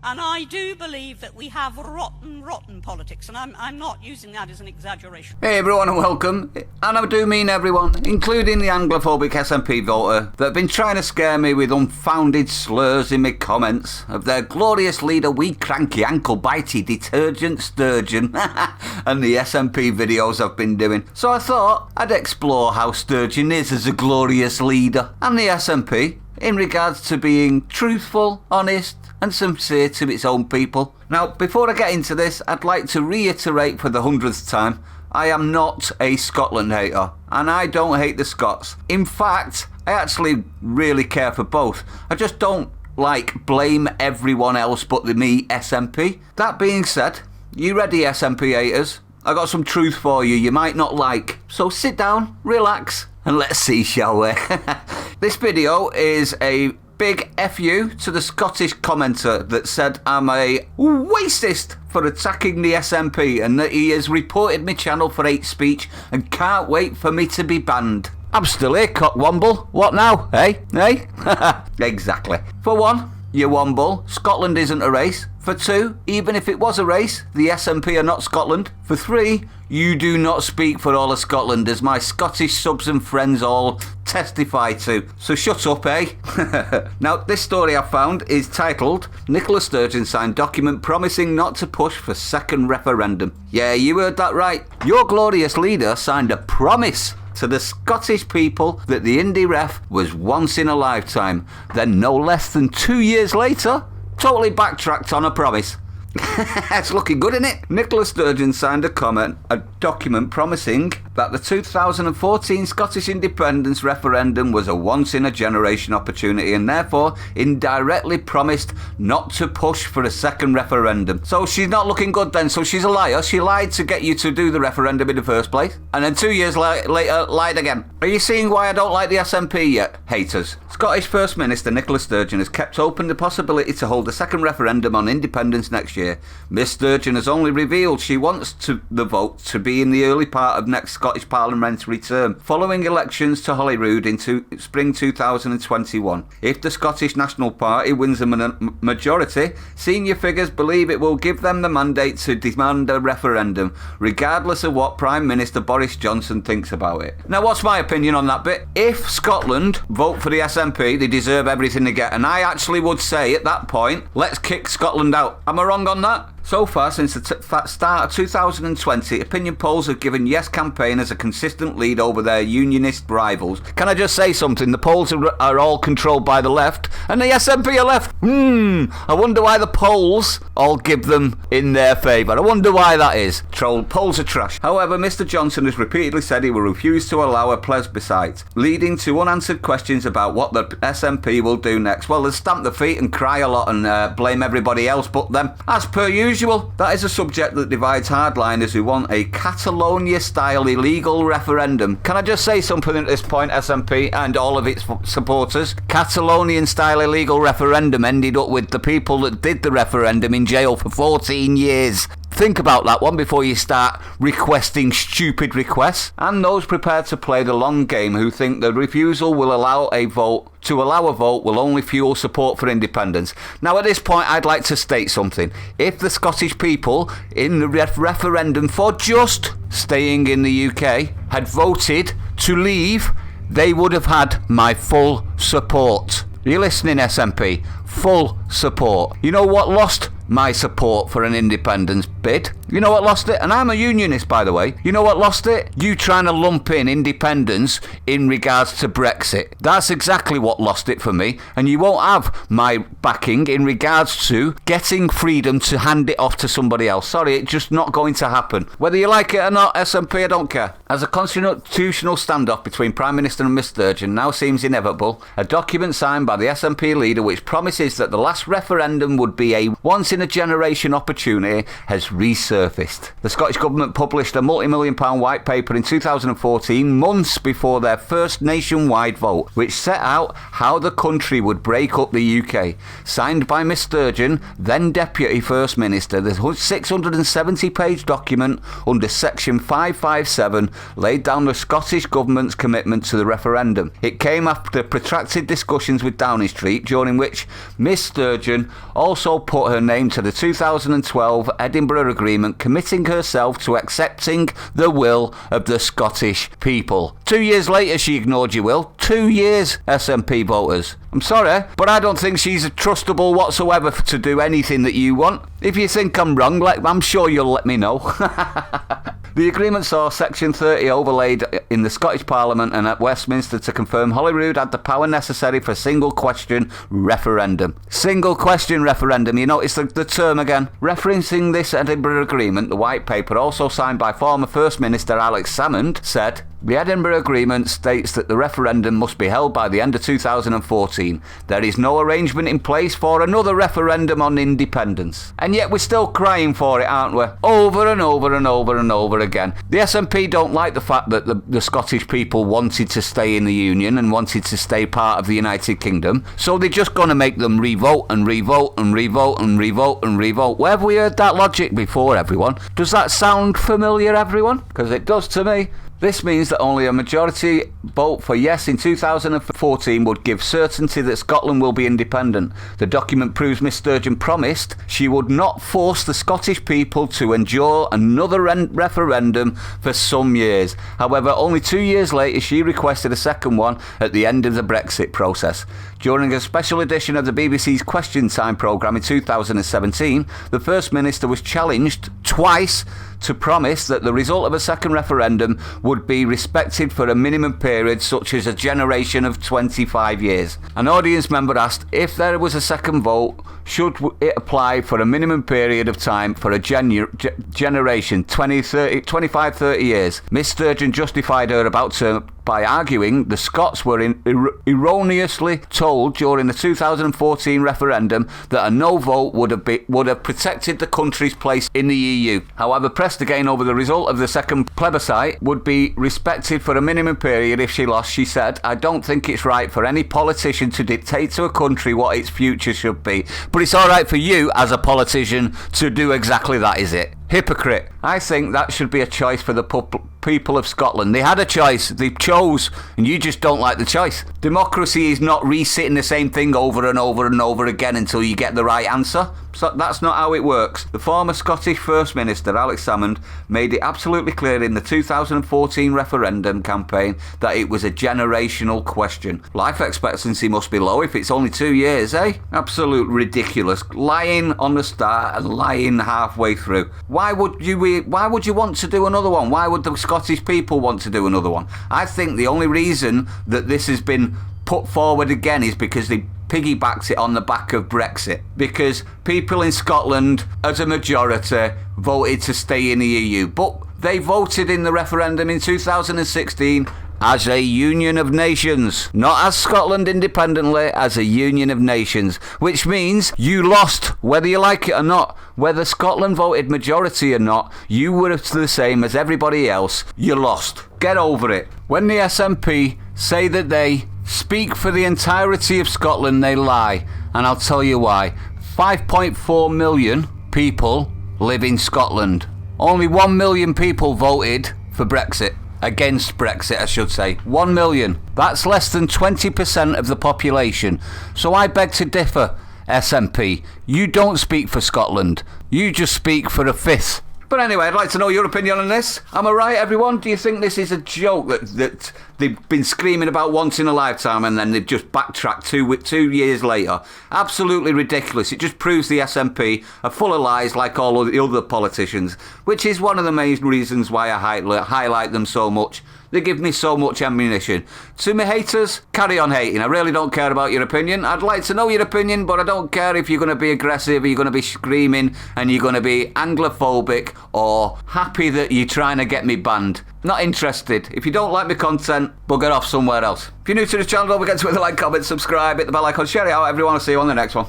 And I do believe that we have rotten politics, and I'm not using that as an exaggeration. Hey everyone and welcome, and I do mean everyone, including the Anglophobic SNP voter that have been trying to scare me with unfounded slurs in my comments of their glorious leader, wee cranky ankle bitey detergent Sturgeon, and the SNP videos I've been doing. So I thought I'd explore how Sturgeon is as a glorious leader, and the SNP in regards to being truthful, honest, and sincere to its own people. Now, before I get into this, I'd like to reiterate for the 100th time, I am not a Scotland hater, and I don't hate the Scots. In fact, I actually really care for both. I just don't blame everyone else but me SNP. That being said, you ready SNP haters? I got some truth for you might not like. So sit down, relax, and let's see, shall we? This video is a big FU to the Scottish commenter that said I'm a racist for attacking the SNP and that he has reported my channel for hate speech and can't wait for me to be banned. I'm still here, cockwomble. What now, eh? Exactly. For one, you womble, Scotland isn't a race. For two, even if it was a race, the SNP are not Scotland. For three, you do not speak for all of Scotland, as my Scottish subs and friends all testify to. So shut up, eh? Now, this story I found is titled, Nicola Sturgeon signed document promising not to push for second referendum. Yeah, you heard that right. Your glorious leader signed a promise to the Scottish people that the Indie ref was once in a lifetime. Then no less than 2 years later, totally backtracked on a promise. It's looking good, isn't it? Nicola Sturgeon signed a document promising that the 2014 Scottish independence referendum was a once-in-a-generation opportunity and therefore indirectly promised not to push for a second referendum. So she's not looking good then, so she's a liar. She lied to get you to do the referendum in the first place, and then 2 years later lied again. Are you seeing why I don't like the SNP yet, haters? Scottish First Minister Nicola Sturgeon has kept open the possibility to hold a second referendum on independence next year. Miss Sturgeon has only revealed she wants the vote to be in the early part of next Scottish parliamentary term, following elections to Holyrood in spring 2021. If the Scottish National Party wins a majority, senior figures believe it will give them the mandate to demand a referendum, regardless of what Prime Minister Boris Johnson thinks about it. Now, what's my opinion on that bit? If Scotland vote for the SNP, they deserve everything they get, and I actually would say at that point, let's kick Scotland out. Am I wrong on that? So far, since the start of 2020, opinion polls have given Yes campaigners a consistent lead over their unionist rivals. Can I just say something? The polls are all controlled by the left, and the SNP are left. I wonder why the polls all give them in their favour. I wonder why that is. Polls are trash. However, Mr Johnson has repeatedly said he will refuse to allow a plebiscite, leading to unanswered questions about what the SNP will do next. Well, they'll stamp their feet and cry a lot and blame everybody else but them. As per usual, that is a subject that divides hardliners who want a Catalonia-style illegal referendum. Can I just say something at this point, SNP and all of its supporters? Catalonian-style illegal referendum ended up with the people that did the referendum in jail for 14 years. Think about that one before you start requesting stupid requests. And those prepared to play the long game who think the refusal will allow a vote will only fuel support for independence. Now at this point I'd like to state something. If the Scottish people in the referendum for just staying in the UK had voted to leave, they would have had my full support. Are you listening, SNP? Full support. You know what lost my support for an independence bid? You know what lost it? And I'm a unionist, by the way. You know what lost it? You trying to lump in independence in regards to Brexit. That's exactly what lost it for me. And you won't have my backing in regards to getting freedom to hand it off to somebody else. Sorry, it's just not going to happen. Whether you like it or not, SNP, I don't care. As a constitutional standoff between Prime Minister and Miss Sturgeon now seems inevitable, a document signed by the SNP leader which promises that the last referendum would be a once once-in-a-generation opportunity has resurfaced. The Scottish Government published a multi-million-pound white paper in 2014, months before their first nationwide vote, which set out how the country would break up the UK. Signed by Miss Sturgeon, then Deputy First Minister, the 670-page document under Section 557 laid down the Scottish Government's commitment to the referendum. It came after protracted discussions with Downing Street, during which Miss Sturgeon also put her name to the 2012 Edinburgh Agreement, committing herself to accepting the will of the Scottish people. 2 years later, she ignored your will. 2 years, SNP voters. I'm sorry, but I don't think she's trustable whatsoever to do anything that you want. If you think I'm wrong, I'm sure you'll let me know. The agreement saw Section 30 overlaid in the Scottish Parliament and at Westminster to confirm Holyrood had the power necessary for a single-question referendum. Single-question referendum, you notice the term again. Referencing this Edinburgh Agreement, the white paper, also signed by former First Minister Alex Salmond, said, "The Edinburgh Agreement states that the referendum must be held by the end of 2014. There is no arrangement in place for another referendum on independence." And yet we're still crying for it, aren't we? Over and over and over and over again. The SNP don't like the fact that the Scottish people wanted to stay in the Union and wanted to stay part of the United Kingdom, so they're just going to make them revote and revote and revote and revote and revote. Where have we heard that logic before, everyone? Does that sound familiar, everyone? Because it does to me. This means that only a majority vote for yes in 2014 would give certainty that Scotland will be independent. The document proves Miss Sturgeon promised she would not force the Scottish people to endure another referendum for some years. However, only 2 years later, she requested a second one at the end of the Brexit process. During a special edition of the BBC's Question Time programme in 2017, the First Minister was challenged twice to promise that the result of a second referendum would be respected for a minimum period such as a generation of 25 years. An audience member asked if there was a second vote, should it apply for a minimum period of time for a generation, 25, 30 years. Miss Sturgeon justified her about term by arguing the Scots were erroneously told during the 2014 referendum that a no vote would have protected the country's place in the EU. However, pressed again over the result of the second plebiscite would be respected for a minimum period if she lost, she said, "I don't think it's right for any politician to dictate to a country what its future should be. But it's all right for you as a politician to do exactly that, is it? Hypocrite." I think that should be a choice for the people of Scotland. They had a choice, they chose, and you just don't like the choice. Democracy is not resitting the same thing over and over and over again until you get the right answer. So that's not how it works. The former Scottish First Minister, Alex Salmond, made it absolutely clear in the 2014 referendum campaign that it was a generational question. Life expectancy must be low if it's only 2 years, eh? Absolute ridiculous. Lying on the start and lying halfway through. Why would you want to do another one? Why would the Scottish people want to do another one? I think the only reason that this has been put forward again is because they piggybacks it on the back of Brexit, because people in Scotland as a majority voted to stay in the EU, but they voted in the referendum in 2016 as a union of nations, not as Scotland independently, as a union of nations, which means you lost, whether you like it or not. Whether Scotland voted majority or not, you were the same as everybody else. You lost. Get over it. When the SNP say that they speak for the entirety of Scotland, they lie, and I'll tell you why. 5.4 million people live in Scotland. Only 1 million people voted for Brexit. Against Brexit, I should say. 1 million. That's less than 20% of the population. So I beg to differ, SNP. You don't speak for Scotland. You just speak for a fifth. But anyway, I'd like to know your opinion on this. Am I right, everyone? Do you think this is a joke that they've been screaming about once in a lifetime and then they've just backtracked 2 years later? Absolutely ridiculous. It just proves the SNP are full of lies like all of the other politicians, which is one of the main reasons why I highlight them so much. They give me so much ammunition. To my haters, carry on hating. I really don't care about your opinion. I'd like to know your opinion, but I don't care if you're going to be aggressive, or you're going to be screaming, and you're going to be Anglophobic, or happy that you're trying to get me banned. Not interested. If you don't like my content, bugger off somewhere else. If you're new to the channel, don't forget to hit the like, comment, subscribe, hit the bell icon, share it out, everyone. I'll see you on the next one.